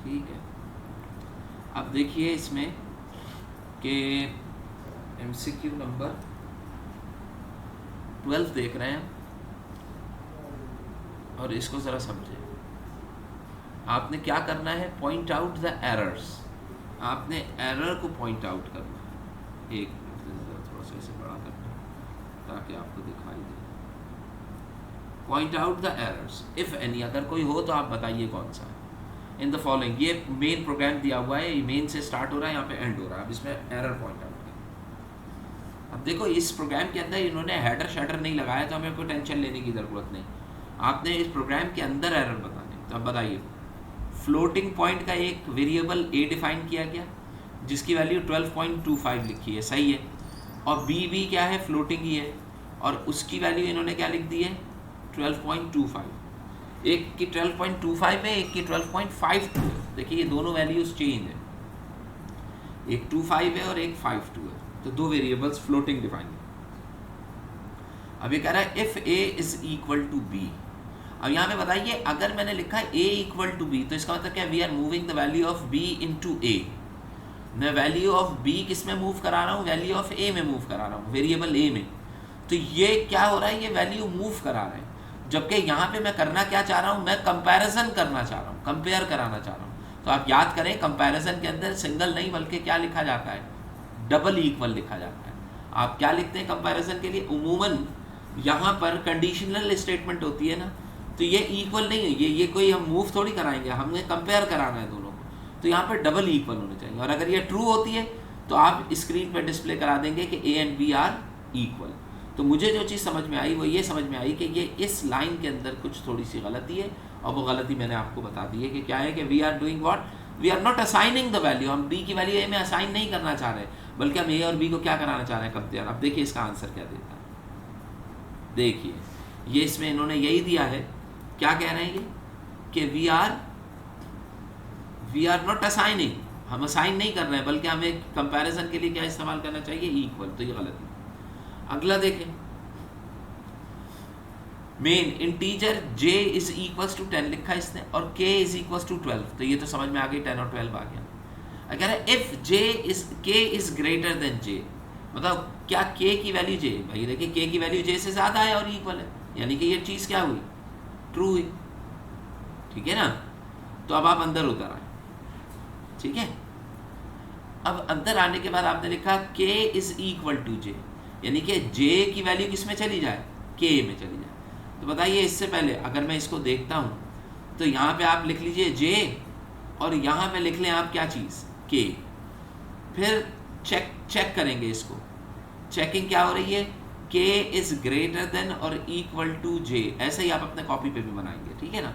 ठीक है, अब देखिए इसमें कि MCQ नंबर 12 देख रहे हैं और इसको ज़रा समझें। आपने क्या करना है, पॉइंट आउट द एरर्स। आपने एरर को पॉइंट आउट करना है। एक मिनट, थोड़ा सा इसे बड़ा करना है ताकि आपको दिखाई दे। Point out the errors if any, अगर कोई हो तो आप बताइए कौन सा है। इन द फॉलोइंग, ये मेन प्रोग्राम दिया हुआ है, ये मेन से स्टार्ट हो रहा है, यहाँ पे एंड हो रहा है। अब इसमें एरर पॉइंट आउट करना। अब देखो इस प्रोग्राम के अंदर इन्होंने हेडर शेडर नहीं लगाया तो हमें कोई टेंशन लेने की ज़रूरत नहीं। आपने इस प्रोग्राम के अंदर एरर बताने। तो अब बताइए, फ्लोटिंग पॉइंट का एक वेरिएबल a डिफाइन किया गया जिसकी वैल्यू 12.25 लिखी है, सही है। और b क्या है, फ्लोटिंग ही है, और उसकी वैल्यू इन्होंने क्या लिख दी है, 12.25। एक की 12.25 है, एक की 12.52 है। देखिए ये दोनों वैल्यूज चेंज है, एक 25 है और एक 52 है, तो दो वेरिएबल्स फ्लोटिंग डिफाइन है। अब ये कह रहा है if a is equal to b। अब यहाँ पे बताइए, अगर मैंने लिखा है a इक्वल टू b तो इसका मतलब क्या, we are moving the value of b into a। मैं वैल्यू ऑफ b किस में मूव करा रहा हूँ, वैल्यू ऑफ a में मूव करा रहा हूँ, वेरिएबल a में। तो ये क्या हो रहा है, ये वैल्यू मूव करा रहा है। जबकि यहाँ पे मैं करना क्या चाह रहा हूँ, मैं कंपैरिजन करना चाह रहा हूँ, कंपेयर कराना चाह रहा हूँ। तो आप याद करें, कंपैरिजन के अंदर सिंगल नहीं बल्कि क्या लिखा जाता है, डबल इक्वल लिखा जाता है। आप क्या लिखते हैं कंपैरिजन के लिए, उमूमन यहाँ पर कंडीशनल स्टेटमेंट होती है ना, तो ये इक्वल नहीं है, ये कोई हम मूव थोड़ी कराएंगे, हमें कंपेयर कराना है दोनों को। तो यहाँ पर डबल इक्वल होने चाहिए, और अगर ये ट्रू होती है तो आप स्क्रीन पर डिस्प्ले करा देंगे कि a and b are equal. तो मुझे जो चीज़ समझ में आई वो ये समझ में आई कि ये इस लाइन के अंदर कुछ थोड़ी सी गलती है, और वो गलती मैंने आपको बता दी है कि क्या है, कि we are doing what, we are not assigning the value. हम b की वैल्यू a में असाइन नहीं करना चाह रहे, बल्कि हम a और b को क्या कराना चाह रहे हैं, कंपेयर। अब देखिए इसका आंसर क्या देता है। देखिए ये इसमें इन्होंने यही दिया है, क्या कह रहे हैं ये, कि वी आर नॉट असाइनिंग, हम असाइन नहीं कर रहे हैं, बल्कि हमें कंपैरिजन के लिए क्या इस्तेमाल करना चाहिए, इक्वल। तो ये गलत है। अगला देखें, main integer j is equals to 10 लिखा है इसने, और k इज इक्वल्स टू 12। तो ये तो समझ में आ गई, 10 और 12 आ गया। अगर if k is greater then j, मतलब क्या k की वैल्यू j, भाई देखिए k की वैल्यू j से ज़्यादा है और इक्वल है, यानी कि ये चीज़ क्या हुई, ट्रू हुई। ठीक है ना। तो अब आप अंदर उतर आए, ठीक है। अब अंदर आने के बाद आपने लिखा k is equal to j, यानी कि j की वैल्यू किस में चली जाए, k में चली जाए। तो बताइए, इससे पहले अगर मैं इसको देखता हूँ तो यहाँ पे आप लिख लीजिए j, और यहाँ पे लिख लें आप क्या चीज़, k। फिर चेक करेंगे इसको, चेकिंग क्या हो रही है, k इज ग्रेटर देन और इक्वल टू j। ऐसे ही आप अपने कॉपी पे भी बनाएंगे, ठीक है ना।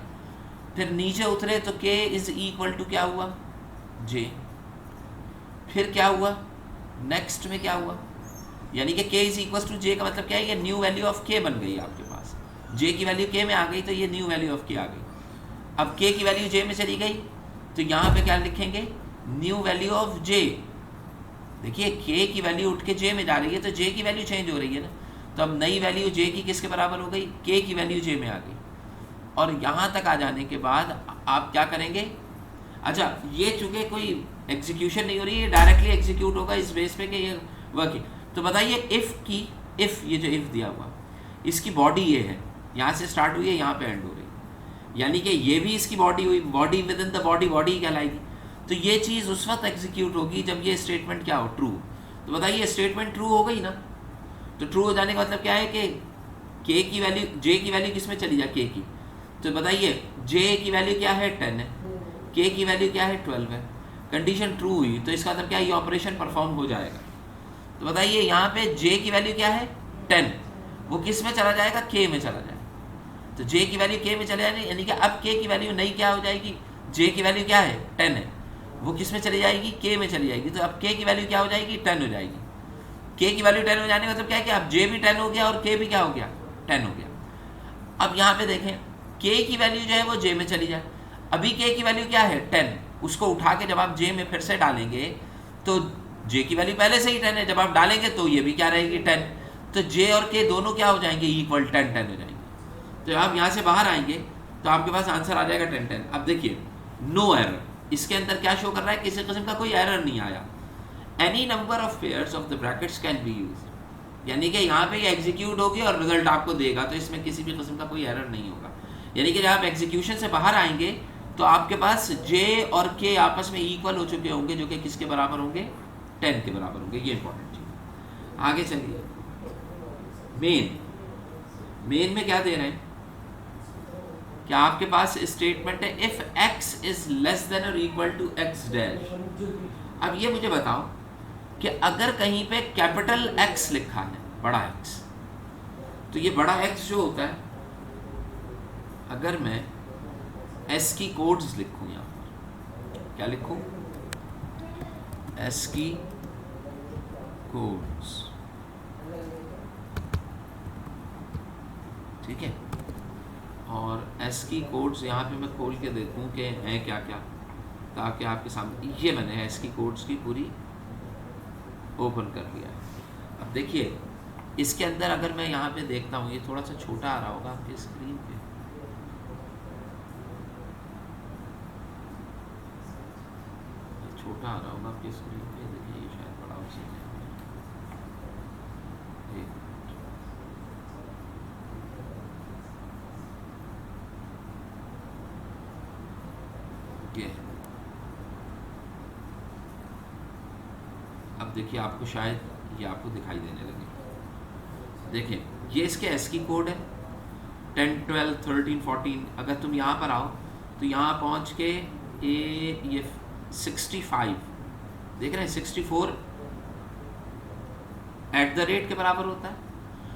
फिर नीचे उतरे तो k इज इक्वल टू क्या हुआ, j। फिर क्या हुआ, नेक्स्ट में क्या हुआ, यानी कि k is equal to j का मतलब क्या है, ये न्यू वैल्यू ऑफ k बन गई आपके पास। j की वैल्यू k में आ गई तो ये न्यू वैल्यू ऑफ k आ गई। अब k की वैल्यू j में चली गई तो यहाँ पे क्या लिखेंगे, न्यू वैल्यू ऑफ j। देखिए k की वैल्यू उठ के j में जा रही है तो j की वैल्यू चेंज हो रही है ना। तो अब नई वैल्यू j की किसके बराबर हो गई, k की वैल्यू j में आ गई। और यहाँ तक आ जाने के बाद आप क्या करेंगे, अच्छा ये चूँकि कोई एग्जीक्यूशन नहीं हो रही है, डायरेक्टली एग्जीक्यूट होगा इस बेस पे कि ये वर्किंग। तो बताइए इफ़ ये जो इफ़ दिया हुआ, इसकी बॉडी ये है, यहाँ से स्टार्ट हुई है, यहाँ पे एंड हो रही है, यानी कि ये भी इसकी बॉडी हुई, body within the body कहलाएगी। तो ये चीज़ उस वक्त एग्जीक्यूट होगी जब ये स्टेटमेंट क्या हो, ट्रू। तो बताइए स्टेटमेंट ट्रू हो गई ना। तो ट्रू हो जाने का मतलब क्या है कि k की वैल्यू, j की वैल्यू किस में चली जाए, k की। तो बताइए j की वैल्यू क्या है, 10 है, k की वैल्यू क्या है, 12 है। कंडीशन ट्रू हुई तो इसका मतलब क्या है, ये ऑपरेशन परफॉर्म हो जाएगा। तो बताइए यहाँ पे j की वैल्यू क्या है, 10, वो किस में चला जाएगा, k में चला जाएगा। तो j की वैल्यू k में चले जाएगी, यानी कि अब k की वैल्यू नई क्या हो जाएगी, j की वैल्यू क्या है, 10 है, वो किस में चली जाएगी, k में चली जाएगी। तो अब k की वैल्यू क्या हो जाएगी, 10 हो जाएगी। k की वैल्यू 10 हो जाने का मतलब क्या है कि अब j भी 10 हो गया और k भी क्या हो गया, 10 हो गया। अब यहाँ पे देखें k की वैल्यू जो है वो j में चली जाए। अभी k की वैल्यू क्या है, 10, उसको उठा के जब आप j में फिर से डालेंगे तो j की वैल्यू पहले से ही 10 है, जब आप डालेंगे तो ये भी क्या रहेगी, 10। तो j और k दोनों क्या हो जाएंगे, इक्वल 10 10 हो जाएंगे। तो आप यहाँ से बाहर आएंगे तो आपके पास आंसर आ जाएगा 10 10। अब देखिए नो एरर, इसके अंदर क्या शो कर रहा है, किसी किस्म का कोई एरर नहीं आया। Any number of pairs of the brackets can be use, यानी कि यहाँ पे ये एग्जीक्यूट होगी और रिजल्ट आपको देगा, तो इसमें किसी भी किस्म का कोई एरर नहीं होगा। यानी कि जब आप एग्जीक्यूशन से बाहर आएंगे तो आपके पास जे और के आपस में इक्वल हो चुके होंगे, जो कि किसके बराबर होंगे, 10 के बराबर होंगे। ये इंपॉर्टेंट चीज। आगे चलिए, मेन में क्या दे रहे हैं, क्या आपके पास स्टेटमेंट है if x is less than और इक्वल टू x डैश। अब ये मुझे बताओ कि अगर कहीं पे कैपिटल X लिखा है, बड़ा X, तो ये बड़ा X जो होता है, अगर मैं S की कोड्स लिखूं, यहाँ पर क्या लिखूं, S की कोड्स, ठीक है, और S की कोड्स यहाँ पे मैं खोल के देखूं कि हैं क्या क्या, ताकि आपके सामने, ये मैंने S की कोड्स की पूरी ओपन कर लिया है। अब देखिए इसके अंदर अगर मैं यहाँ पे देखता हूँ, ये थोड़ा सा छोटा आ रहा होगा आपकी स्क्रीन पे, छोटा आ रहा होगा आपकी स्क्रीन पे, देखिए ये शायद बड़ा हो सकता है। अब देखिए आपको शायद ये आपको दिखाई देने लगे। देखिए ये इसके एस की कोड है 10, 12, 13, 14। अगर तुम यहाँ पर आओ तो यहाँ पहुँच के ये 65 देख रहे हैं, 64 @ के बराबर होता है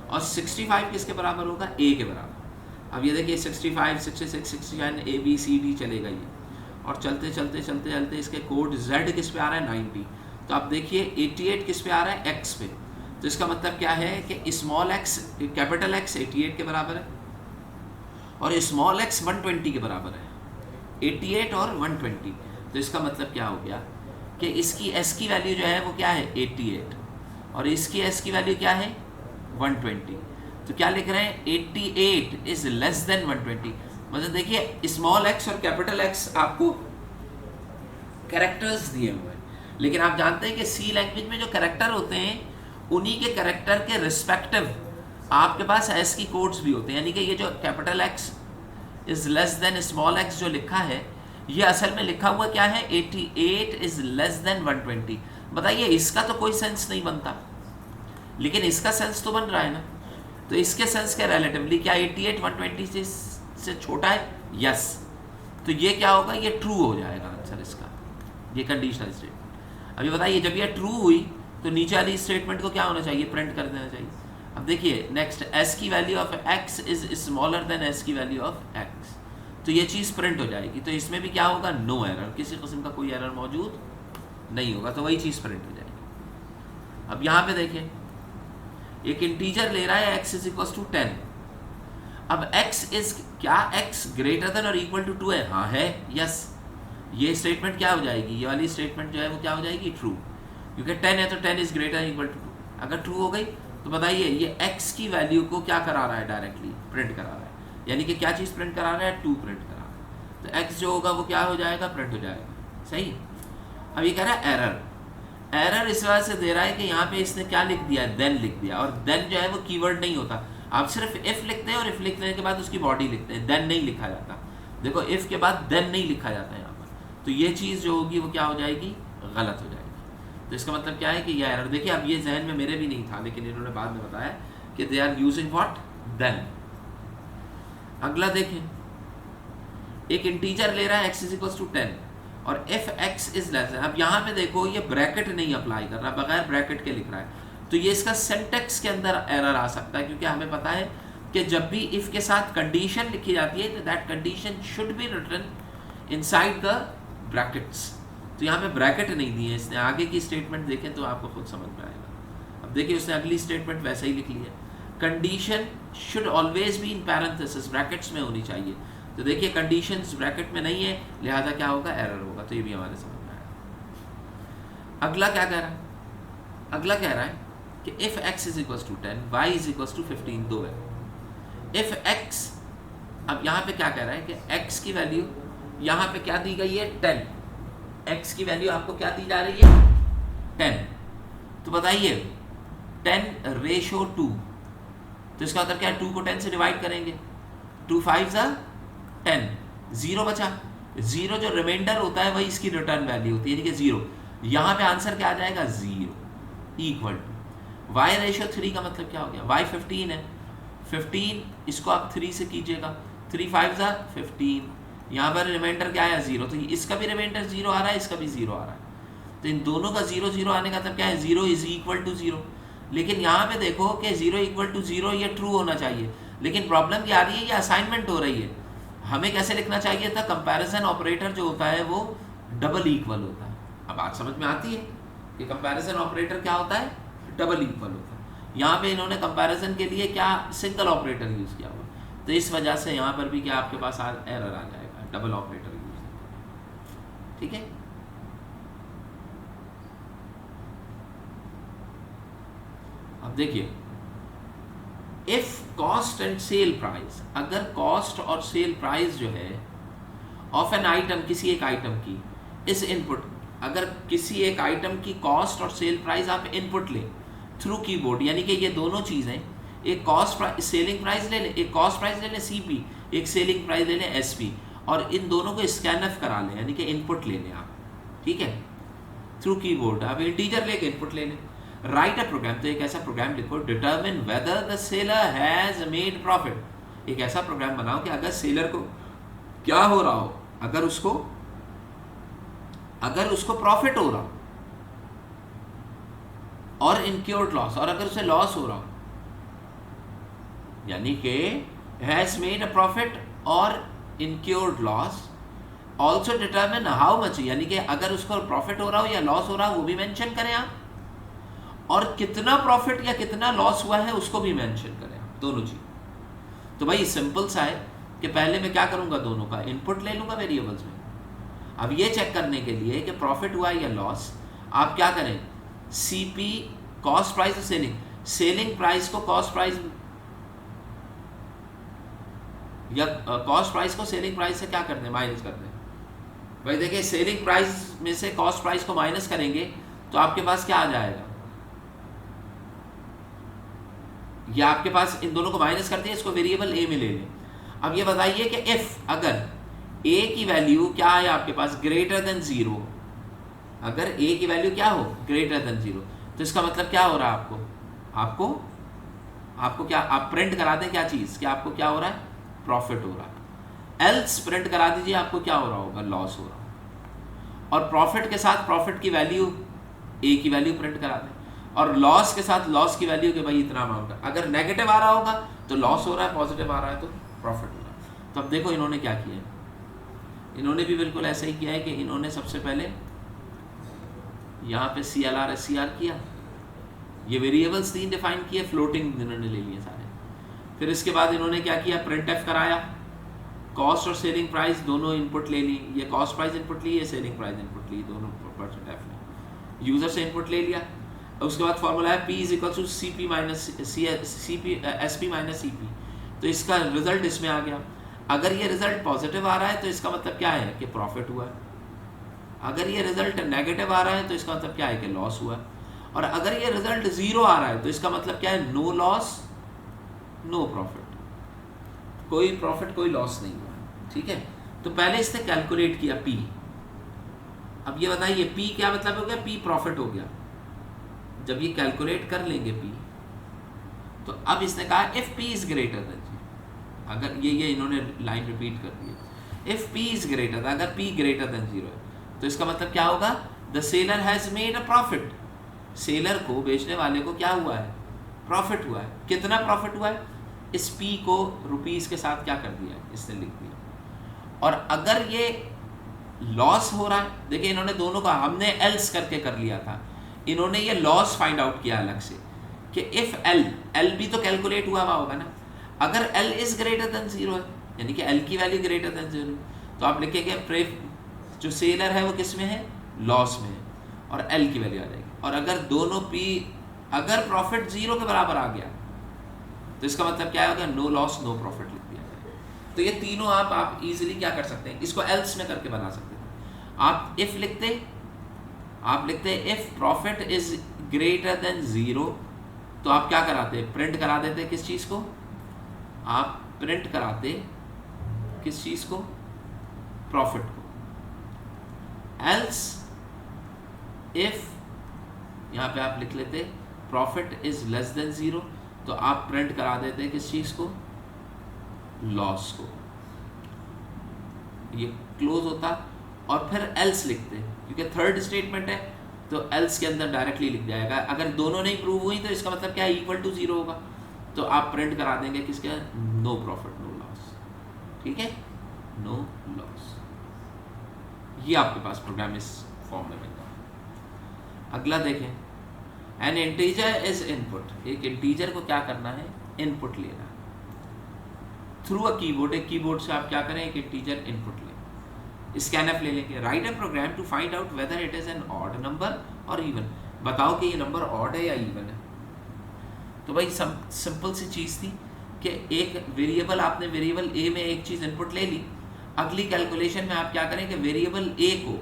और 65 किसके बराबर होगा, ए के बराबर। अब ये देखिए 65, 66, 69 ABCD चलेगा ये, और चलते चलते चलते चलते इसके कोड Z किस पे आ रहा है, 90। तो आप देखिए 88 किस पे आ रहा है, X पे। तो इसका मतलब क्या है कि स्मॉल x कैपिटल X 88 के बराबर है और स्मॉल x 120 के बराबर है, 88 और 120। तो इसका मतलब क्या हो गया कि इसकी S की वैल्यू जो है वो क्या है, 88, और इसकी S की वैल्यू क्या है, 120। तो क्या लिख रहे हैं, 88 इज लेस देन 120। मतलब देखिए स्मॉल x और कैपिटल X आपको कैरेक्टर्स दिए हुए हैं, लेकिन आप जानते हैं कि C लैंग्वेज में जो कैरेक्टर होते हैं उन्हीं के कैरेक्टर के रिस्पेक्टिव आपके पास S की कोड्स भी होते हैं। यानी कि ये जो capital X is less than small x जो लिखा है, ये असल में लिखा हुआ क्या है, 88 इज लेस देन 120। बताइए इसका तो कोई सेंस नहीं बनता, लेकिन इसका सेंस तो बन रहा है ना। तो इसके सेंस के रिलेटिवली क्या 88 120 से छोटा है, यस। तो ये क्या होगा, ये ट्रू हो जाएगा आंसर इसका, ये कंडीशनल स्टेटमेंट। अभी बताइए जब ये ट्रू हुई तो नीचे वाली स्टेटमेंट को क्या होना चाहिए, प्रिंट कर देना चाहिए। अब देखिए नेक्स्ट, s की value of x is smaller than s की वैल्यू ऑफ x, तो ये चीज़ प्रिंट हो जाएगी। तो इसमें भी क्या होगा, नो एरर, किसी किस्म का कोई एरर मौजूद नहीं होगा, तो वही चीज़ प्रिंट हो जाएगी। अब यहाँ पे देखिए एक इंटीजर ले रहा है x इज इक्वल टू 10। अब x इज क्या, x ग्रेटर देन और इक्वल टू 2 है, हाँ है, यस। ये स्टेटमेंट क्या हो जाएगी, ये वाली स्टेटमेंट जो है वो क्या हो जाएगी, ट्रू, क्योंकि 10 है तो 10 इज ग्रेटर इक्वल टू 2। अगर ट्रू हो गई तो बताइए ये x की वैल्यू को क्या करा रहा है, डायरेक्टली प्रिंट करा रहा है। यानी कि क्या चीज़ प्रिंट करा रहा है, 2 प्रिंट करा रहा है। तो x जो होगा वो क्या हो जाएगा, प्रिंट हो जाएगा, सही। अब ये कह रहा है एरर, एरर इस वजह से दे रहा है कि यहाँ पे इसने क्या लिख दिया, देन लिख दिया, और देन जो है वो कीवर्ड नहीं होता। आप सिर्फ इफ लिखते हैं और इफ लिखने के बाद उसकी बॉडी लिखते हैं, देन नहीं लिखा जाता। देखो इफ के बाद देन नहीं लिखा जाता है यहाँ पर, तो ये चीज़ जो होगी वो क्या हो जाएगी, गलत हो जाएगी। तो इसका मतलब क्या है कि यह एरर, देखिए अब ये जहन में मेरे भी नहीं था, लेकिन इन्होंने बाद में बताया कि they are using what, then. अगला देखें, एक इंटीजर ले रहा है x इज इक्वल टू 10 और इफ x इज लेस। अब यहाँ पे देखो ये ब्रैकेट नहीं अप्लाई कर रहा, बगैर ब्रैकेट के लिख रहा है, तो ये इसका सिंटैक्स के अंदर एरर आ सकता है, क्योंकि हमें पता है कि जब भी इफ के साथ कंडीशन लिखी जाती है तो that condition should be written inside the brackets. तो यहाँ पे ब्रैकेट नहीं दिए इसने। आगे की स्टेटमेंट देखें तो आपको खुद समझ में आएगा। अब देखिए उसने अगली स्टेटमेंट वैसे ही लिख ली है, condition should always be in parenthesis, brackets में होनी चाहिए। तो देखिए कंडीशंस ब्रैकेट में नहीं है, लिहाजा क्या होगा, एरर होगा। तो ये भी हमारे समझ में आएगा। अगला क्या कह रहा है, अगला कह रहा है कि if x is equal to 10 y is equal to 15, दो है। इफ x, अब यहाँ पे क्या कह रहा है कि x की वैल्यू यहाँ पे क्या दी गई है, 10, x की वैल्यू आपको क्या दी जा रही है 10, तो बताइए 10/2, तो इसका मतलब क्या है 2 को 10 से डिवाइड करेंगे, 2 5 10, 0 बचा, 0 जो रिमाइंडर होता है वही इसकी रिटर्न वैल्यू होती है, यानी कि 0। यहाँ पे आंसर क्या आ जाएगा 0 इक्वल टू y/3 का मतलब क्या हो गया, y 15 है, 15 इसको आप 3 से कीजिएगा, 3 5 15, यहाँ पर रिमाइंडर क्या आया 0, तो इसका भी रिमाइंडर 0 आ रहा है, इसका भी 0 आ रहा है, तो इन दोनों का 0 0 आने का मतलब क्या है 0 इज इक्वल टू 0। लेकिन यहाँ पे देखो कि 0 इक्वल टू 0 ये ट्रू होना चाहिए, लेकिन प्रॉब्लम क्या आ रही है, ये असाइनमेंट हो रही है, हमें कैसे लिखना चाहिए था, कंपैरिजन ऑपरेटर जो होता है वो डबल इक्वल होता है। अब बात समझ में आती है कि कंपैरिजन ऑपरेटर क्या होता है, डबल इक्वल होता है। यहाँ पे इन्होंने कंपैरिजन के लिए क्या सिंगल ऑपरेटर यूज किया हुआ, तो इस वजह से यहाँ पर भी क्या आपके पास एरर आ जाएगा, डबल ऑपरेटर यूज, ठीक है। अब देखिए if cost and sale price, अगर कॉस्ट और सेल प्राइस जो है ऑफ एन आइटम, किसी एक आइटम की इस इनपुट, अगर किसी एक आइटम की कॉस्ट और सेल प्राइस आप इनपुट लें थ्रू कीबोर्ड, यानी कि ये दोनों चीज़ें, एक कॉस्ट सेलिंग प्राइस ले लें, एक कॉस्ट प्राइस ले लें CP, एक सेलिंग प्राइस ले लें SP, और इन दोनों को स्कैनफ करा लें, यानी कि इनपुट ले लें आप, ठीक है, थ्रू कीबोर्ड आप इंटीजर लेके इनपुट ले लें। राइट अ प्रोग्राम, तो एक ऐसा प्रोग्राम लिखो, determine whether the seller has made profit. एक ऐसा प्रोग्राम बनाओ कि अगर सेलर को क्या हो रहा हो, अगर उसको प्रॉफिट हो रहा हो और इनक्योर्ड लॉस, और अगर उसे लॉस हो रहा हो, यानी कि हैज मेड अ प्रॉफिट और incurred loss, also determine how much, यानी कि अगर उसको प्रॉफिट हो रहा हो या लॉस हो रहा हो वो भी मेंशन करें आप, और कितना प्रॉफिट या कितना लॉस हुआ है उसको भी मेंशन करें आप, दोनों चीज। तो भाई सिंपल सा है कि पहले मैं क्या करूंगा, दोनों का इनपुट ले लूंगा वेरिएबल्स में। अब ये चेक करने के लिए कि प्रॉफिट हुआ या लॉस, आप क्या करें, CP कॉस्ट प्राइस और सेलिंग प्राइस को कॉस्ट प्राइस, या कॉस्ट प्राइस को सेलिंग प्राइस से क्या करते हैं, माइनस करते हैं। भाई देखिए सेलिंग प्राइस में से कॉस्ट प्राइस को माइनस करेंगे तो आपके पास क्या आ जाएगा, या आपके पास इन दोनों को माइनस करते हैं, इसको वेरिएबल A में ले लें। अब ये बताइए कि इफ अगर A की वैल्यू क्या है आपके पास ग्रेटर देन 0, अगर A की वैल्यू क्या हो ग्रेटर देन 0, तो इसका मतलब क्या हो रहा है, आपको क्या, आप प्रिंट करा दें क्या चीज, कि आपको क्या हो रहा है, प्रॉफिट हो रहा है। एल्स प्रिंट करा दीजिए आपको क्या हो रहा होगा, लॉस हो रहा होगा। और प्रॉफिट के साथ प्रॉफिट की वैल्यू A की वैल्यू प्रिंट करा दें, और लॉस के साथ लॉस की वैल्यू के भाई इतना अमाउंट है। अगर नेगेटिव आ रहा होगा तो लॉस हो रहा है, पॉजिटिव आ रहा है तो प्रॉफिट हो रहा है। तो अब देखो इन्होंने क्या किया है, इन्होंने भी बिल्कुल ऐसा ही किया है कि इन्होंने सबसे पहले यहाँ पे CLR SCR किया, ये वेरिएबल्स 3 डिफाइन किए, फ्लोटिंग इन्होंने ले लिए सारे। फिर इसके बाद इन्होंने क्या किया, प्रिंट एफ कराया, कॉस्ट और सेलिंग प्राइस दोनों इनपुट ले ली, ये कॉस्ट प्राइस इनपुट ली, ये सेलिंग प्राइस इनपुट ली, दोनों परसेंट एफ ने यूजर से इनपुट ले लिया। उसके बाद फॉर्मूला है P is equal to CP minus SP minus CP, तो इसका रिजल्ट इसमें आ गया। अगर ये रिजल्ट पॉजिटिव आ रहा है तो इसका मतलब क्या है कि प्रॉफिट हुआ है, अगर ये रिजल्ट नेगेटिव आ रहा है तो इसका मतलब क्या है कि लॉस हुआ है, और अगर ये रिजल्ट 0 आ रहा है तो इसका मतलब क्या है, नो लॉस नो प्रॉफिट, कोई प्रॉफिट कोई लॉस नहीं हुआ, ठीक है। तो पहले इसने कैलकुलेट किया P। अब ये बताइए P क्या मतलब हो गया, P प्रॉफिट हो गया। जब ये कैलकुलेट कर लेंगे P, तो अब इसने कहा if P is greater then, अगर ये इन्होंने लाइन रिपीट कर दी है, इफ P इज ग्रेटर, अगर P ग्रेटर देन 0 है तो इसका मतलब क्या होगा, the seller has made a profit, seller को, बेचने वाले को क्या हुआ है, प्रॉफिट हुआ है। कितना प्रॉफिट हुआ है, इस P को रुपीस के साथ क्या कर दिया है, इसने लिख दिया। और अगर ये लॉस हो रहा है, देखिए इन्होंने दोनों का, हमने एल्स करके कर लिया था, इन्होंने ये लॉस फाइंड आउट किया अलग से कि इफ L भी तो कैलकुलेट हुआ होगा ना, अगर L इज ग्रेटर देन 0 है, यानी कि L की वैल्यू ग्रेटर देन 0, तो आप लिखेंगे जो सेलर है वो किस में है, लॉस में है, और L की वैल्यू आ जाएगी। और अगर दोनों P, अगर प्रॉफिट 0 के बराबर आ गया तो इसका मतलब क्या होगा, नो लॉस नो प्रॉफिट लिख दिया जाएगा। तो ये तीनों आप इजीली क्या कर सकते हैं, इसको एल्स में करके बना सकते हैं। आप इफ लिखते if profit is greater then 0, तो आप क्या कराते, प्रिंट करा देते किस चीज़ को, आप प्रिंट कराते किस चीज़ को, प्रॉफिट को। एल्स इफ, यहाँ पे आप लिख लेते प्रॉफिट इज लेस देन 0, तो आप प्रिंट करा देते किस चीज़ को, लॉस को। ये क्लोज होता, और फिर एल्स लिखते, क्योंकि थर्ड स्टेटमेंट है तो एल्स के अंदर डायरेक्टली लिख जाएगा। अगर दोनों नहीं प्रूव हुई तो इसका मतलब क्या है, इक्वल टू 0 होगा, तो आप प्रिंट करा देंगे किसके, नो प्रॉफिट नो लॉस। ठीक है, नो लॉस। ये आपके पास प्रोग्राम इस फॉर्म में मिलता। अगला देखें, एन इंटीजर इज इनपुट। एक इंटीजर को क्या करना है, इनपुट लेना थ्रू अ कीबोर्ड। एक कीबोर्ड से आप क्या करें, एक इंटीजर इनपुट लें, स्कैनफ ले लेंगे। Write a program to find out whether it is an odd number और इवन। बताओ कि ये नंबर ऑड है या इवन है। तो भाई सिंपल सी चीज़ थी कि एक वेरिएबल, आपने वेरिएबल ए में एक चीज़ इनपुट ले ली, अगली कैलकुलेशन में आप क्या करें कि वेरिएबल ए को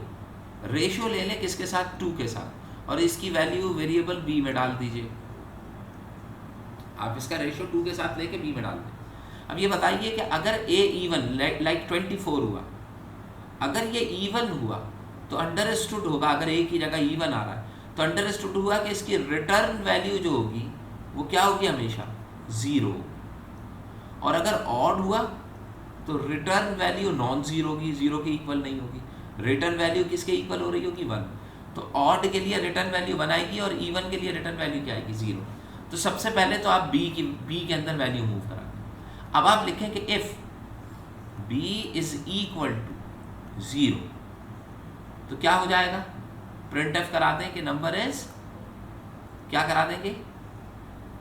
रेशियो ले लें किसके साथ, 2 के साथ, और इसकी वैल्यू वेरिएबल बी में डाल दीजिए। आप इसका रेशियो 2 के साथ लेके बी में डाल दें। अब ये बताइए कि अगर ए इवन लाइक 24 हुआ, अगर ये इवन हुआ तो अंडरस्टूड होगा, अगर ए की जगह इवन आ रहा है तो अंडरस्टूड हुआ कि इसकी रिटर्न वैल्यू जो होगी वो क्या होगी, हमेशा 0। और अगर ऑड हुआ तो रिटर्न वैल्यू नॉन जीरो होगी, 0 के इक्वल नहीं होगी। रिटर्न वैल्यू किसके इक्वल हो रही होगी, 1। तो ऑड के लिए रिटर्न वैल्यू 1 आएगी और इवन के लिए रिटर्न वैल्यू क्या आएगी, 0। तो सबसे पहले तो आप बी के अंदर वैल्यू मूव करा दें। अब आप लिखें कि if b is equal to 0, तो क्या हो जाएगा, प्रिंट एफ करा दें कि नंबर इज, क्या करा देंगे,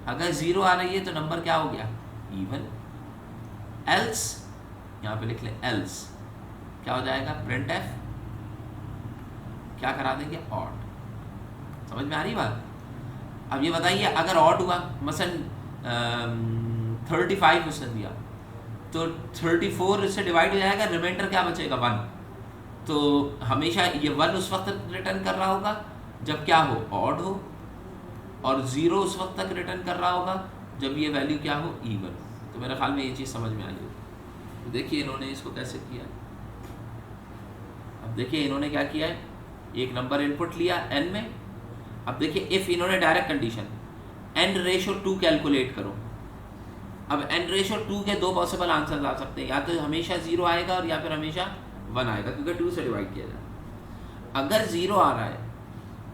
अगर 0 आ रही है तो नंबर क्या हो गया, इवन। एल्स, यहाँ पे लिख लें एल्स, क्या हो जाएगा, प्रिंट एफ क्या करा देंगे, ऑड। समझ में आ रही बात। अब ये बताइए अगर ऑड हुआ, मसलन 35 उसने दिया, तो 34 इससे डिवाइड हो जाएगा, रिमाइंडर क्या बचेगा, 1। तो हमेशा ये 1 उस वक्त तक रिटर्न कर रहा होगा जब क्या हो, ऑड हो, और 0 उस वक्त तक रिटर्न कर रहा होगा जब ये वैल्यू क्या हो, इवन। तो मेरे ख्याल में ये चीज़ समझ में आई होगी। तो देखिए इन्होंने इसको कैसे किया। अब देखिए इन्होंने क्या किया है, एक नंबर इनपुट लिया n में। अब देखिए इफ़ इन्होंने डायरेक्ट कंडीशन n/2 कैलकुलेट करो। अब n/2 के 2 पॉसिबल आंसर आ सकते हैं, या तो हमेशा 0 आएगा और या फिर हमेशा 1 आएगा, क्योंकि 2 से डिवाइड किया जाए। अगर 0 आ रहा है,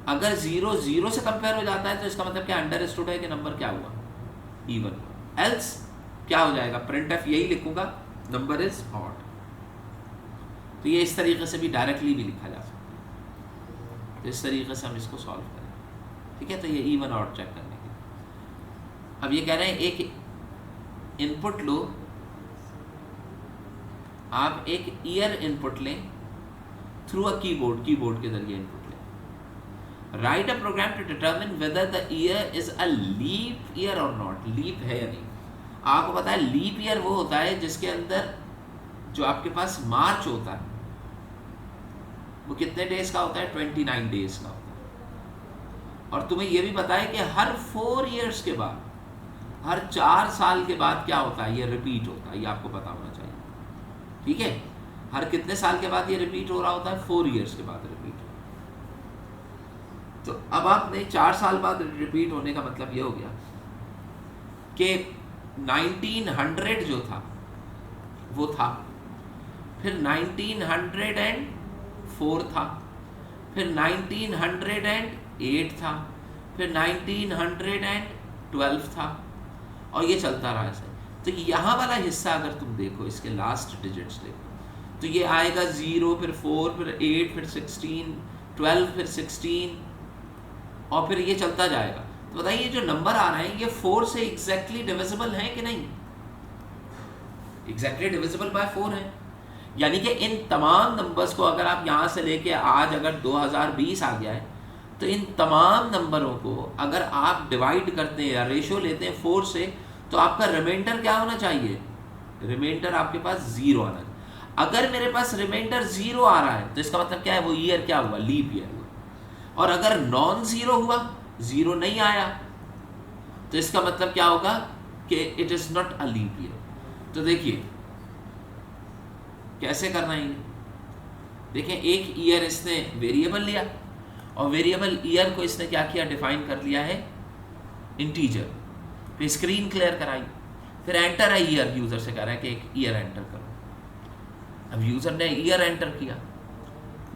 अगर 0 0 से कंपेयर हो जाता है तो इसका मतलब क्या, अंडरस्टूड है कि नंबर क्या हुआ, इवन। एल्स क्या हो जाएगा, प्रिंट एफ यही लिखूंगा, नंबर इज ऑड। तो ये इस तरीके से भी डायरेक्टली भी लिखा जा सकता है। तो इस तरीके से हम इसको सॉल्व करें, ठीक है। तो ये इवन ऑड चेक करने के लिए अब ये कह रहे हैं एक इनपुट लो, आप एक ईयर इनपुट लें थ्रू अ कीबोर्ड के जरिए इनपुट लें। Write a program to determine whether the year is a leap year और नॉट। लीप है या नहीं। आपको पता है लीप ईयर वो होता है जिसके अंदर जो आपके पास मार्च होता है वो कितने डेज का होता है, 29 डेज का होता है। और तुम्हें ये भी पता है कि हर 4 इयर्स के बाद, हर 4 साल के बाद क्या होता है, ये रिपीट होता है। ये आपको पता होना चाहिए, ठीक है। हर कितने साल के बाद ये रिपीट हो रहा होता है, 4 इयर्स के बाद रिपीट हो। तो अब आपने 4 साल बाद रिपीट होने का मतलब ये हो गया कि 1900 जो था वो था, फिर 1904 था, फिर 1908 था, फिर 1912 था, और ये चलता रहा ऐसे। तो यहाँ वाला हिस्सा अगर तुम देखो, इसके लास्ट डिजिट्स देखो, तो ये आएगा 0, फिर 4, फिर 8, फिर 16, 12, फिर 16, और फिर ये चलता जाएगा। तो बताइए जो नंबर आ रहे हैं ये 4 से एग्जैक्टली डिविजिबल है कि नहीं, एग्जैक्टली डिविजिबल बाय 4 है। यानी कि इन तमाम नंबर्स को अगर आप यहाँ से लेके आज अगर 2020 आ गया है, तो इन तमाम नंबरों को अगर आप डिवाइड करते हैं या रेशियो लेते हैं 4 से, तो आपका रिमाइंडर क्या होना चाहिए, रिमाइंडर आपके पास 0 आना चाहिए। अगर मेरे पास रिमाइंडर 0 आ रहा है तो इसका मतलब क्या है, वो ईयर क्या हुआ, लीप ईयर हुआ। और अगर नॉन जीरो हुआ, 0 नहीं आया, तो इसका मतलब क्या होगा कि it is not a leap year. तो देखिए कैसे करना है, देखिए एक ईयर इसने वेरिएबल लिया और वेरिएबल ईयर को इसने क्या किया, डिफाइन कर लिया है इंटीजर, फिर स्क्रीन क्लियर कराई, फिर एंटर है ईयर, यूजर से कह रहा है कि एक ईयर एंटर करो। अब यूजर ने ईयर एंटर किया,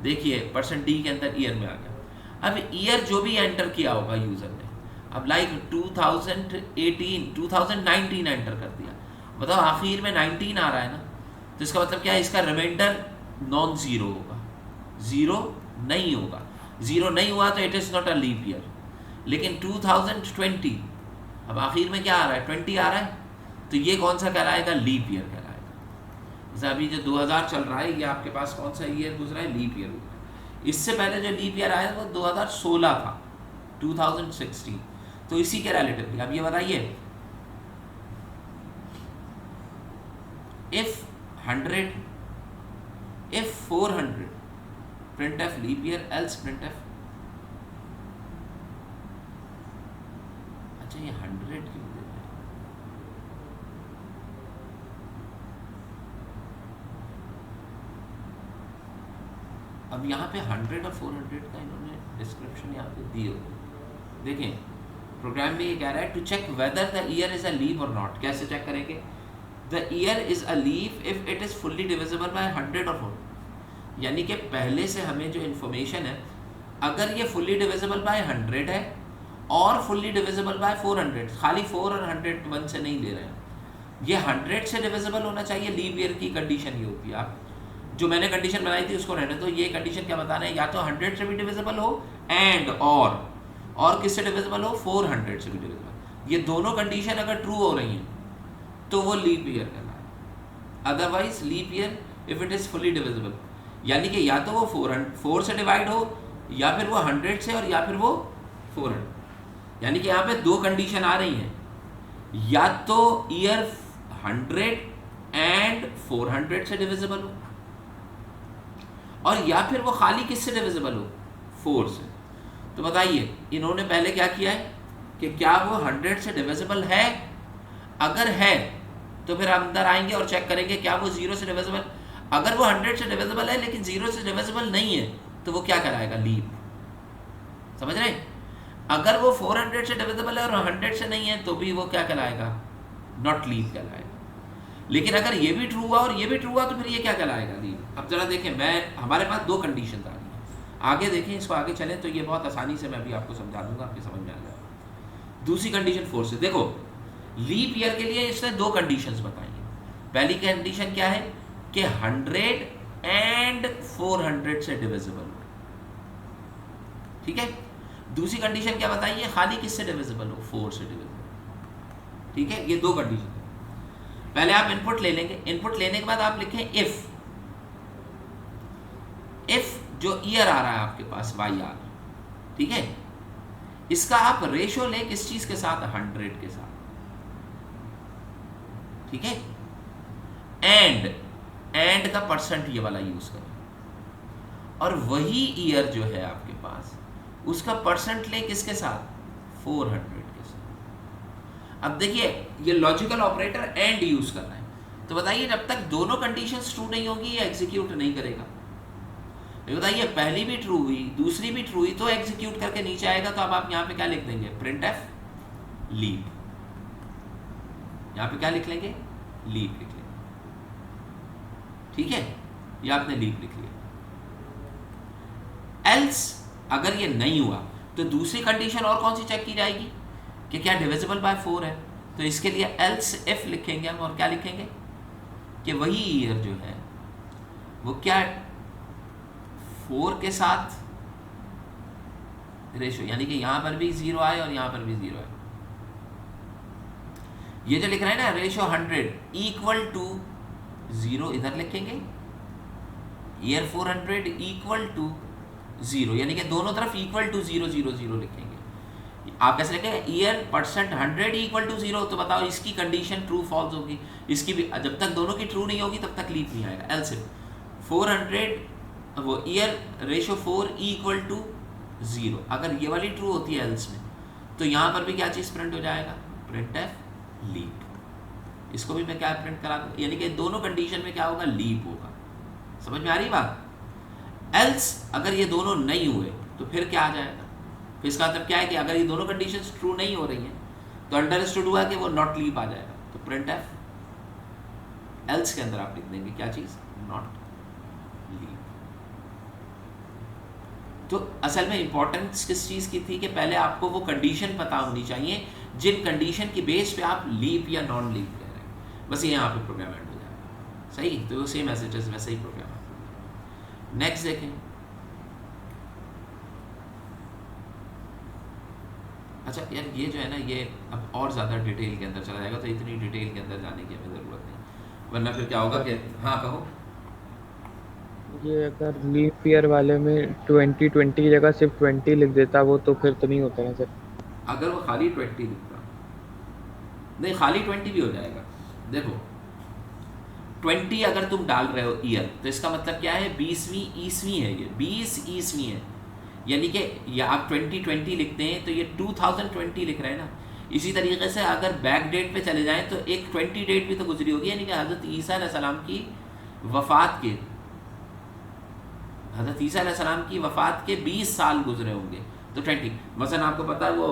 देखिए %d के अंदर ईयर में आ गया। अब ईयर जो भी एंटर किया होगा यूजर ने, अब लाइक 2019 एंटर कर दिया, मतलब आखिर में 19 आ रहा है ना, तो इसका मतलब क्या है, इसका रिमाइंडर नॉन जीरो होगा, 0 नहीं होगा। 0 नहीं हुआ तो it is not a leap year. लेकिन 2020 अब आखिर में क्या आ रहा है, 20 आ रहा है, तो ये कौन सा कहलाएगा, लीप ईयर कहलाएगा। जैसे अभी जो 2000 चल रहा है, ये आपके पास कौन सा ईयर गुजरा है, लीप ईयर। इससे पहले जो लीप ईयर आया वो 2016 था, 2016, तो इसी के रिलेटिव। अब ये बताइए, if 400 printf leap year, else printf, अच्छा ये 100 क्यों दे रहे हैं, अब यहाँ पे 100 और 400 का इन्होंने डिस्क्रिप्शन यहाँ पे दी होगी। देखें प्रोग्राम में ये कह रहा है to check whether the year is a leap और नॉट। कैसे चेक करेंगे, the year is a leap if it is fully divisible by 100 और 400। यानी कि पहले से हमें जो इन्फॉर्मेशन है, अगर ये फुल्ली डिविजिबल बाय 100 है और फुल्ली डिविजिबल बाय 400, खाली 4 और 101 से नहीं ले रहे हैं, ये 100 से डिविजिबल होना चाहिए। लीप ईयर की कंडीशन ये होती है, आप जो मैंने कंडीशन बनाई थी उसको रहने दो। ये कंडीशन क्या बताना है, या तो 100 से भी डिविजिबल हो एंड और किससे डिविजिबल हो, 400 से भी डिविजिबल। ये दोनों कंडीशन अगर ट्रू हो रही हैं तो वो लीप ईयर कहलाएगा। Otherwise leap year if it is fully divisible, यानी कि या तो वो 4 से डिवाइड हो, या फिर वो 100 से, और या फिर वो 400। यानी कि यहाँ पे दो कंडीशन आ रही हैं, या तो ईयर 100 एंड 400 से डिविजिबल हो, और या फिर वो खाली किससे डिविजिबल हो, 4 से। तो बताइए इन्होंने पहले क्या किया है कि क्या वो 100 से डिविजिबल है, अगर है तो फिर अंदर आएंगे और चेक करेंगे क्या वो 0 से डिविजिबल। अगर वो 100 से डिविजिबल है लेकिन 0 से डिविजिबल नहीं है, तो वो क्या कहलाएगा, लीप। समझ रहे, अगर वो 400 से डिविजिबल है और 100 से नहीं है, तो भी वो क्या कहलाएगा, नॉट लीप कहलाएगा। लेकिन अगर ये भी ट्रू हुआ और ये भी ट्रू हुआ, तो फिर ये क्या कहलाएगा, लीप। अब जरा देखें, हमारे पास दो कंडीशन आ रही है, आगे देखें, इसको आगे चलें तो ये बहुत आसानी से मैं भी आपको समझा दूंगा, आपकी समझ में आ जाएगा। दूसरी कंडीशन 4 से देखो, लीप ईयर के लिए इसने दो कंडीशंस बताई हैं। पहली कंडीशन क्या है कि 100 एंड 400 से डिविजिबल हो, ठीक है। दूसरी कंडीशन क्या बताई है, खाली किससे डिविजिबल हो, 4 से डिविजिबल, ठीक है। ये दो कंडीशन। पहले आप इनपुट ले लेंगे, इनपुट लेने के बाद आप लिखें इफ जो ईयर आ रहा है आपके पास YR, ठीक है, इसका आप रेशो लें किस चीज के साथ, 100 के साथ, ठीक है। एंड का परसेंट ये वाला यूज करें, और वही ईयर जो है आपके पास उसका परसेंट लें किसके साथ, 400 के साथ। अब देखिए ये लॉजिकल ऑपरेटर एंड यूज कर रहा है, तो बताइए जब तक दोनों कंडीशंस ट्रू नहीं होगी ये एग्जीक्यूट नहीं करेगा। बताइए पहली भी ट्रू हुई, दूसरी भी ट्रू हुई, तो एग्जीक्यूट करके नीचे आएगा। तो अब आप यहाँ पे क्या लिख देंगे, printf लीप। यहाँ पे क्या लिख लेंगे, लीप लिख लेंगे, ठीक है। ये आपने लीप लिख लिया। एल्स अगर ये नहीं हुआ तो दूसरी कंडीशन और कौन सी चेक की जाएगी कि क्या डिविजिबल बाय 4 है। तो इसके लिए एल्स इफ लिखेंगे हम, और क्या लिखेंगे कि वही ईयर जो है वो क्या 4 के साथ रेशो, यानी कि यहां पर भी 0 आए और यहां पर भी 0 आए। ये जो लिख रहे हैं ना, रेशो 100 इक्वल टू 0 इधर लिखेंगे, ईयर 400 इक्वल टू 0, यानी कि दोनों तरफ इक्वल टू 0 0 0 लिखेंगे। आप कैसे लिखेंगे, ईयर परसेंट 100 इक्वल टू 0, तो बताओ इसकी कंडीशन ट्रू फॉल्स होगी, इसकी भी जब तक दोनों की ट्रू नहीं होगी तब तक लीप नहीं आएगा। एल्स 400 वो ईयर रेशो 4 इक्वल टू 0, अगर ये वाली ट्रू होती है एल्स में, तो यहाँ पर भी क्या चीज़ प्रिंट हो जाएगा, प्रिंट एफ लीप। इसको भी मैं क्या प्रिंट करा दूँ, यानी कि दोनों कंडीशन में क्या होगा, लीप होगा। समझ में आ रही बात? एल्स अगर ये दोनों नहीं हुए तो फिर क्या आ जाएगा, फिर इसका मतलब क्या है कि अगर ये दोनों कंडीशंस ट्रू नहीं हो रही हैं तो अंडरस्टूड हुआ कि वो नॉट लीप आ जाएगा। तो प्रिंट एफ एल्स के अंदर आप लिख देंगे क्या चीज़, नॉट लीप। तो असल में इंपॉर्टेंस किस चीज़ की थी कि पहले आपको वो कंडीशन पता होनी चाहिए जिन कंडीशन की बेस पे आप लीप या नॉन लीप कह रहे हैं, बस ये यहाँ पे प्रोग्राम एंड हो जाएगा। सही, तो सेम एज इट इज वैसे ही प्रोग्राम। नेक्स्ट देखें, अच्छा यार ये जो है ना, ये अब और ज़्यादा डिटेल के अंदर चला जाएगा, तो इतनी डिटेल के अंदर जाने की हमें ज़रूरत नहीं, वरना फिर क्या होगा कि, हाँ कहो। ये अगर लीप ईयर वाले में 2020 की जगह सिर्फ 20 लिख देता वो, तो फिर तो नहीं होता ना सर? अगर वो खाली 20 लिखता, नहीं खाली 20 भी हो जाएगा। देखो 20 अगर तुम डाल रहे हो ईयर, तो इसका मतलब क्या है, 20वीं ईस्वी है, ये 20 ईस्वी है, यानी कि या आप 2020 लिखते हैं तो ये 2020 लिख रहे हैं ना। इसी तरीके से अगर बैक डेट पे चले जाएं तो एक 20 डेट भी तो गुजरी होगी, यानी कि हज़रत ईसा अलैहिस्सलाम की वफ़ात के, हज़रत ईसा अलैहिस्सलाम की वफ़ात के 20 साल गुजरे होंगे। तो 20 मसलन आपको पता है वो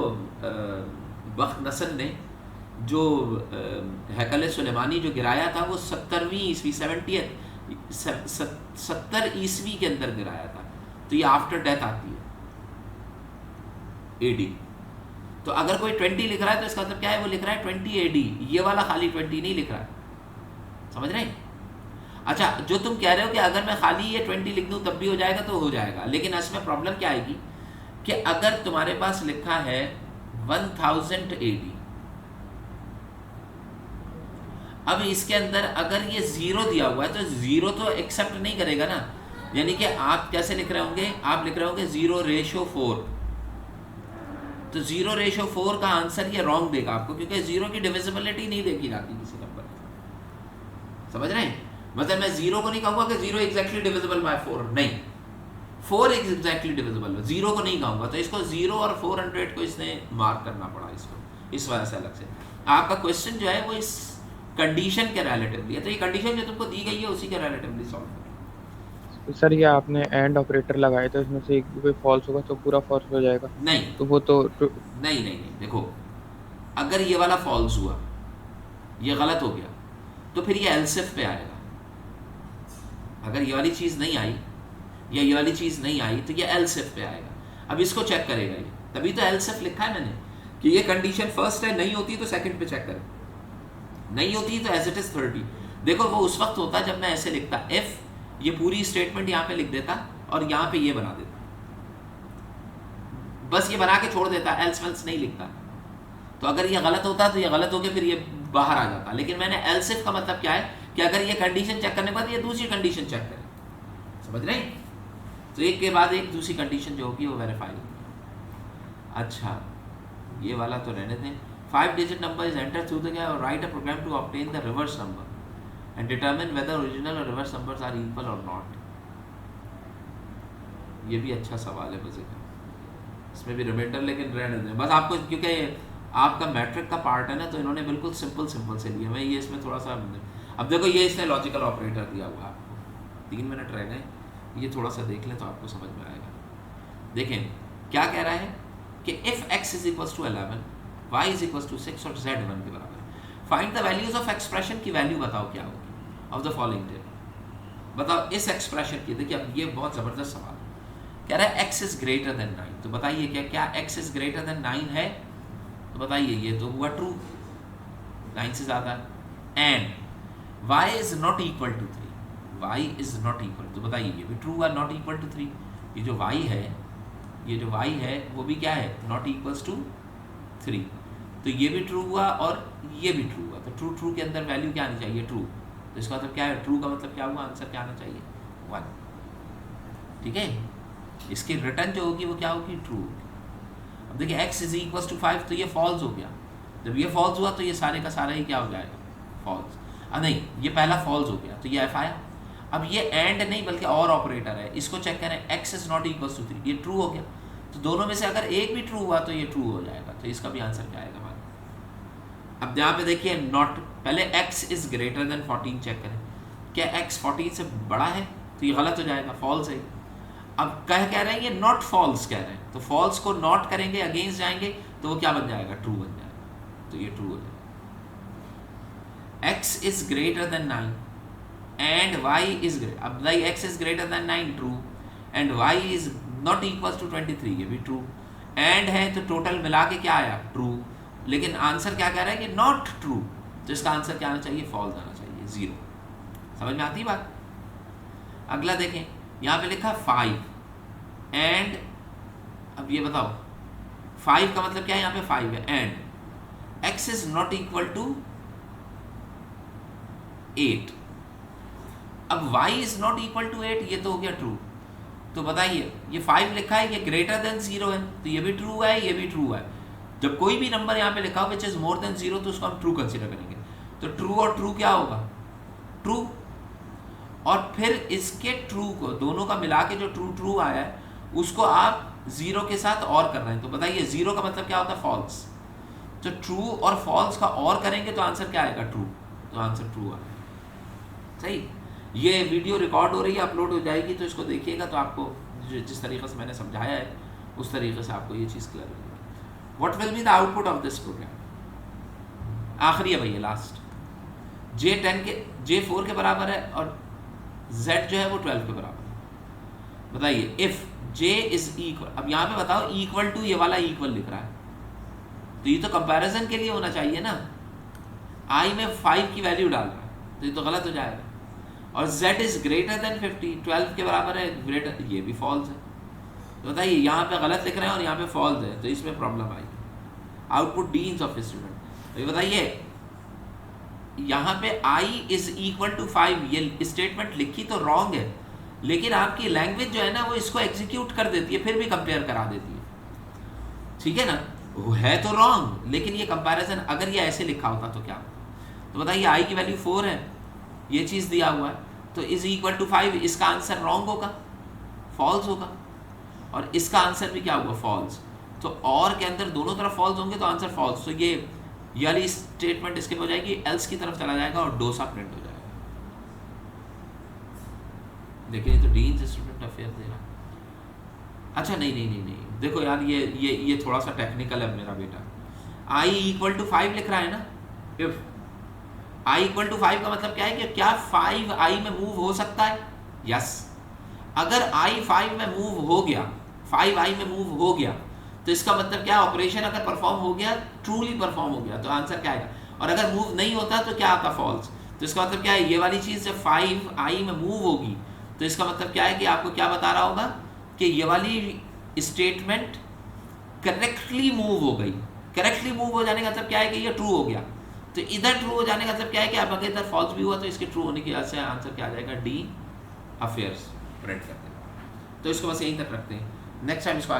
बख्त नसर ने जो हैकल सुलेमानी जो गिराया था वो 70वीं ईस्वी 70 ईस्वी के अंदर गिराया था, तो ये आफ्टर डेथ आती है एडी। तो अगर कोई 20 लिख रहा है तो इसका मतलब क्या है, वो लिख रहा है 20 एडी, ये वाला खाली 20 नहीं लिख रहा है। समझ रहे हैं? अच्छा जो तुम कह रहे हो कि अगर मैं खाली ये 20 लिख दूं तब भी हो जाएगा, तो हो जाएगा, लेकिन इसमें प्रॉब्लम क्या आएगी कि अगर तुम्हारे पास लिखा है 1000 एडी, अब इसके अंदर अगर ये 0 दिया हुआ है तो 0 तो एक्सेप्ट नहीं करेगा ना, यानी कि आप कैसे लिख रहे होंगे, आप लिख रहे होंगे 0:4, तो 0:4 का आंसर ये रॉन्ग देगा आपको, क्योंकि 0 की डिविजिबिलिटी नहीं देखी जाती किसी नंबर। समझ रहे हैं? मतलब मैं 0 को नहीं कहूँगा कि 0 एग्जैक्टली डिविजिबल बाय 4, नहीं, 4 एग्जैक्टली डिविजिबल है, 0 को नहीं कहूँगा। तो इसको 0 और 400 को इसने मार्क करना पड़ा इसको, इस वजह से अलग से। आपका क्वेश्चन जो है वो इस कंडीशन के रिलेटिवली है, तो ये कंडीशन जो तुमको दी गई है उसी के रिलेटिवली सॉल्व करो। सर ये आपने एंड ऑपरेटर लगाए तो इसमें से एक भी कोई फॉल्स होगा तो पूरा फॉल्स हो जाएगा? नहीं तो वो तो नहीं नहीं नहीं, देखो अगर ये वाला फॉल्स हुआ, ये गलत हो गया, तो फिर ये एलसिफ पे आएगा। अगर ये वाली चीज़ नहीं आई या ये वाली चीज़ नहीं आई तो ये एलसिफ पे आएगा। अब इसको चेक करेगा ये, तभी तो एलसिफ लिखा है मैंने कि ये कंडीशन फर्स्ट है, नहीं होती तो सेकंड पे चेक करें, नहीं होती तो एज इट इज 30। देखो वो उस वक्त होता जब मैं ऐसे लिखता, एफ ये पूरी स्टेटमेंट यहाँ पे लिख देता और यहाँ पे ये बना देता, बस ये बना के छोड़ देता, एल्स वेल्स नहीं लिखता। तो अगर ये गलत होता तो ये गलत हो के फिर ये बाहर आ जाता, लेकिन मैंने एल्सिफ का मतलब क्या है कि अगर ये कंडीशन चेक करने के बाद ये दूसरी कंडीशन चेक करें। समझ रहे? तो एक के बाद एक दूसरी कंडीशन जो होगी वो वेरीफाई होगी। अच्छा ये वाला तो रहने दें। 5 digit number is entered through the gap or write a program to obtain the reverse number and determine whether original or reverse numbers are equal or not। ये भी अच्छा सवाल है मजे का, इसमें भी रिमाइंडर लेकिन रहने दें बस आपको, क्योंकि आपका मैट्रिक का पार्ट है ना, तो इन्होंने बिल्कुल सिंपल से लिया। मैं ये इसमें थोड़ा सा, अब देखो ये इसने लॉजिकल ऑपरेटर दिया हुआ है आपको, 3 मिनट रह गए, ये थोड़ा सा देख लें तो आपको समझ में आएगा। देखें क्या कह रहा है कि if x is equal to 11, y is equal to 6 और z 1 के बराबर, find the values of expression की वैल्यू बताओ क्या होगी ऑफ द फॉलोइंग टेबल। बताओ इस एक्सप्रेशन की, देखिए अब ये बहुत ज़बरदस्त सवाल कह रहा है x इज ग्रेटर देन 9, तो बताइए क्या x इज ग्रेटर देन 9 है? तो बताइए ये तो हुआ ट्रू, 9 से ज़्यादा, and y is not equal to 3, y is not equal, तो बताइए ये भी ट्रू हुआ, नॉट इक्वल टू 3। ये जो y है, ये जो y है वो भी क्या है, नॉट इक्वल्स टू 3, तो ये भी ट्रू हुआ और ये भी ट्रू हुआ। तो ट्रू के अंदर वैल्यू क्या आनी चाहिए, ट्रू। तो इसका मतलब क्या है, ट्रू का मतलब क्या हुआ, आंसर क्या आना चाहिए, 1। ठीक है, इसकी रिटर्न जो होगी वो क्या होगी, ट्रू होगी। अब देखिए x इज इक्वल टू 5 तो ये फॉल्स हो गया। जब ये फॉल्स हुआ तो ये सारे का सारा ही क्या हो जाएगा, फॉल्स। नहीं, ये पहला फॉल्स हो गया तो ये f आया। अब ये एंड नहीं बल्कि और ऑपरेटर है, इसको चेक करें, x is not equal to 3, ये ट्रू हो गया। तो दोनों में से अगर एक भी ट्रू हुआ तो ये ट्रू हो जाएगा, तो इसका भी आंसर क्या आएगा हमारा। अब यहाँ पे देखिए नॉट, पहले x is greater than 14 check करें, क्या x 14 से बड़ा है, तो ये गलत हो जाएगा, फॉल्स है। अब कह रहे हैं ये नॉट फॉल्स कह रहे हैं, तो फॉल्स को नॉट करेंगे, अगेंस्ट जाएंगे तो वो क्या बन जाएगा, ट्रू बन जाएगा, तो ये ट्रू हो जाएगा। x is greater than 9 and y is greater, अब भाई x is greater than 9 true, and y is not equal to 23 ये भी ट्रू, एंड है तो टोटल मिला के क्या आया, ट्रू। लेकिन आंसर क्या कह रहा है कि नॉट ट्रू, तो इसका आंसर क्या आना चाहिए, फॉल्स आना चाहिए, 0। समझ में आती बात। अगला देखें, यहाँ पे लिखा 5 एंड, अब ये बताओ 5 का मतलब क्या है, यहाँ पे 5 है, and x is not equal to 8, अब y is not equal to 8, ये तो हो गया ट्रू। तो बताइए ये 5 लिखा है, ये ग्रेटर देन 0 है, तो ये भी ट्रू है, ये भी ट्रू है। जब कोई भी नंबर यहाँ पे लिखा हो विच इज मोर देन 0 तो उसको हम ट्रू कंसीडर करेंगे। तो ट्रू और ट्रू क्या होगा, ट्रू, और फिर इसके ट्रू को दोनों का मिला के जो ट्रू ट्रू आया है उसको आप 0 के साथ और कर रहे हैं, तो बताइए 0 का मतलब क्या होता है, फॉल्स। तो ट्रू और फॉल्स का और करेंगे तो आंसर क्या आएगा, ट्रू, तो आंसर ट्रू आएगा। सही, ये वीडियो रिकॉर्ड हो रही है, अपलोड हो जाएगी, तो इसको देखिएगा तो आपको जिस तरीके से मैंने समझाया है उस तरीके से आपको ये चीज़ क्लियर होगी। What will be the output of this program. आखिरी है भैया, लास्ट, J4 के बराबर है और Z जो है वो 12 के बराबर है। बताइए इफ J इज इक्वल, अब यहाँ पे बताओ इक्वल टू, ये वाला इक्वल लिख रहा है, तो ये तो कंपैरिजन के लिए होना चाहिए ना, I में 5 की वैल्यू डाल रहा है, तो ये तो गलत हो जाएगा। और Z इज ग्रेटर देन 50, 12 के बराबर है, ग्रेटर, ये भी फॉल्स है। तो बताइए यहाँ पे गलत लिख रहे हैं और यहाँ पे फॉल्स है, तो इसमें problem I. Output D of student. तो ये बताइए यहाँ पे I इज इक्वल टू 5, ये स्टेटमेंट लिखी तो रॉन्ग है, लेकिन आपकी लैंग्वेज जो है ना वो इसको एग्जीक्यूट कर देती है, फिर भी कंपेयर करा देती है, ठीक है ना। वो है तो रॉन्ग, लेकिन ये कंपैरिजन अगर ये ऐसे लिखा होता तो क्या होता। तो बताइए I की वैल्यू 4 है, ये चीज़ दिया हुआ है, तो इज इक्वल टू 5, इसका आंसर रॉन्ग होगा, फॉल्स होगा, और इसका आंसर भी क्या होगा, फॉल्स। तो और के अंदर दोनों तरफ फॉल्स होंगे तो आंसर फॉल्स, तो ये वाली स्टेटमेंट स्किप हो जाएगी, एल्स की तरफ चला जाएगा और डोसा प्रिंट हो जाएगा। देखिए ये तो डीन स्टूडेंट अफेयर दे रहा। अच्छा नहीं, देखो यार ये थोड़ा सा टेक्निकल है मेरा बेटा। I इक्वल टू 5 लिख रहा है ना, इफ I इक्वल टू 5 का मतलब क्या है कि क्या 5 I में मूव हो सकता है, यस। अगर I 5 में मूव हो गया, 5 I में मूव हो गया, तो इसका मतलब क्या, ऑपरेशन अगर परफॉर्म हो गया, ट्रूली परफॉर्म हो गया, तो आंसर क्या आएगा। और अगर मूव नहीं होता तो क्या आता, फॉल्स। तो इसका मतलब क्या है, ये वाली चीज़ जब 5 I में मूव होगी तो इसका मतलब क्या है कि आपको क्या बता रहा होगा कि ये वाली स्टेटमेंट करेक्टली मूव हो गई। करेक्टली मूव हो जाने का मतलब क्या है कि ये ट्रू हो गया, तो इधर ट्रू हो जाने का मतलब क्या है कि आप अगर इधर फॉल्स भी हुआ तो इसके ट्रू होने की वजह से आंसर क्या आ जाएगा, D अफेयर्स प्रिंट करते हैं। तो इसको बस यहीं तक रखते हैं, नेक्स्ट टाइम इसको